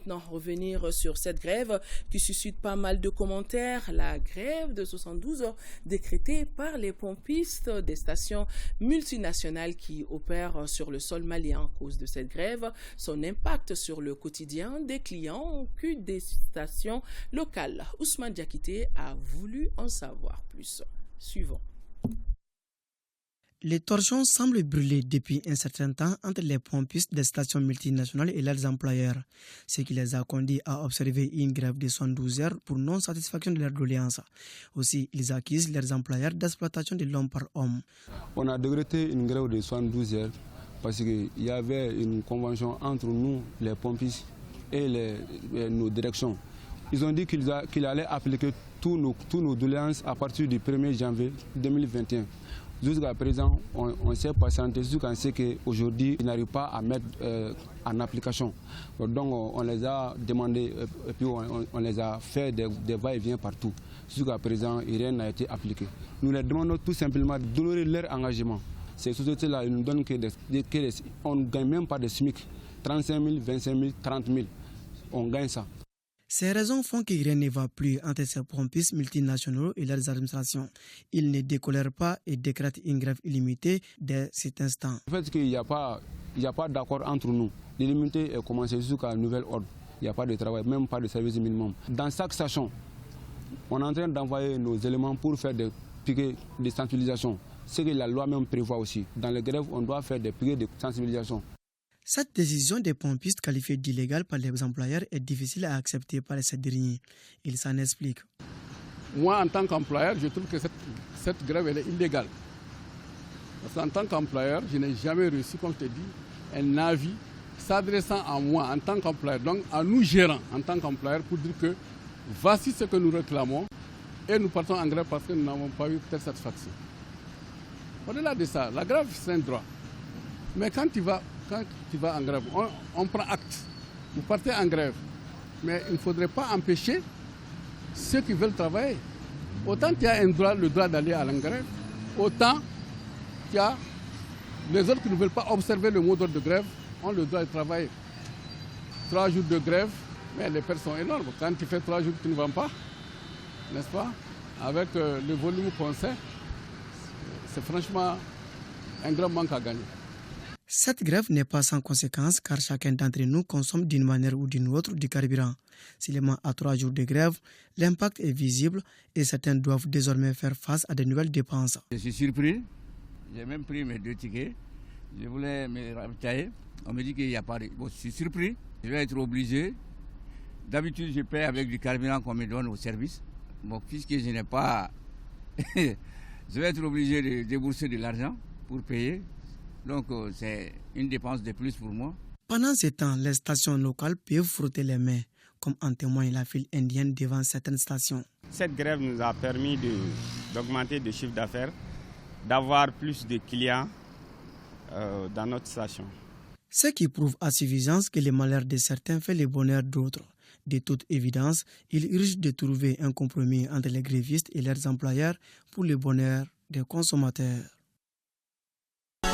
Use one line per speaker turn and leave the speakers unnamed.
maintenant revenir sur cette grève qui suscite pas mal de commentaires. La grève de 72 heures décrétée par les pompistes des stations multinationales qui opèrent sur le sol malien. À cause de cette grève, son impact sur le quotidien des clients que des stations locales. Ousmane Diakité a voulu en savoir plus. Suivant.
Les torchons semblent brûler depuis un certain temps entre les pompistes des stations multinationales et leurs employeurs, ce qui les a conduits à observer une grève de 72 heures pour non-satisfaction de leurs doléances. Aussi, ils accusent leurs employeurs d'exploitation de l'homme par homme.
On a décrété une grève de 72 heures parce qu'il y avait une convention entre nous, les pompistes, et nos directions. Ils ont dit qu'ils allaient appliquer tous nos doléances à partir du 1er janvier 2021. Jusqu'à présent, on s'est patienté jusqu'à ce qu'aujourd'hui, ils n'arrivent pas à mettre en application. Donc, on les a demandé et puis on les a fait des va-et-vient partout. Jusqu'à présent, rien n'a été appliqué. Nous les demandons tout simplement d'honorer leur engagement. Ces sociétés-là, ils nous donnent on ne gagne même pas de SMIC. 35 000, 25 000, 30 000. On gagne ça.
Ces raisons font que rien ne va plus entre ces pompistes multinationaux et leurs administrations. Ils ne décolèrent pas et décrètent une grève illimitée dès cet instant.
Le fait qu'il n'y a pas d'accord entre nous, l'illimité est commencée jusqu'à nouvel ordre. Il n'y a pas de travail, même pas de service minimum. Dans chaque station, on est en train d'envoyer nos éléments pour faire des piquets de sensibilisation. Ce que la loi même prévoit aussi. Dans les grèves, on doit faire des piquets de sensibilisation.
Cette décision des pompistes qualifiée d'illégale par les employeurs est difficile à accepter par ces derniers. Ils s'en expliquent.
Moi, en tant qu'employeur, je trouve que cette grève elle est illégale. Parce qu'en tant qu'employeur, je n'ai jamais reçu, comme je te dis, un avis s'adressant à moi en tant qu'employeur, donc à nous gérants en tant qu'employeur, pour dire que voici ce que nous réclamons et nous partons en grève parce que nous n'avons pas eu telle satisfaction. Au-delà de ça, la grève, c'est un droit. Mais quand tu vas en grève, on prend acte. Vous partez en grève. Mais il ne faudrait pas empêcher ceux qui veulent travailler. Autant tu as le droit d'aller à la grève, autant tu as les autres qui ne veulent pas observer le mot d'ordre de grève ont le droit de travailler. 3 jours de grève, mais les pertes sont énormes. Quand tu fais 3 jours, tu ne vends pas, n'est-ce pas? Avec le volume qu'on sait, c'est franchement un grand manque à gagner.
Cette grève n'est pas sans conséquence car chacun d'entre nous consomme d'une manière ou d'une autre du carburant. Seulement à 3 jours de grève, l'impact est visible et certains doivent désormais faire face à de nouvelles dépenses.
Je suis surpris, j'ai même pris mes 2 tickets, je voulais me ravitailler, on me dit qu'il n'y a pas de... Bon, je suis surpris, je vais être obligé. D'habitude je paie avec du carburant qu'on me donne au service. Bon, puisque je n'ai pas... je vais être obligé de débourser de l'argent pour payer. Donc, c'est une dépense de plus pour moi.
Pendant ce temps, les stations locales peuvent frotter les mains, comme en témoigne la file indienne devant certaines stations.
Cette grève nous a permis d'augmenter le chiffre d'affaires, d'avoir plus de clients dans notre station.
Ce qui prouve à suffisance que le malheur de certains fait le bonheur d'autres. De toute évidence, il urge de trouver un compromis entre les grévistes et leurs employeurs pour le bonheur des consommateurs.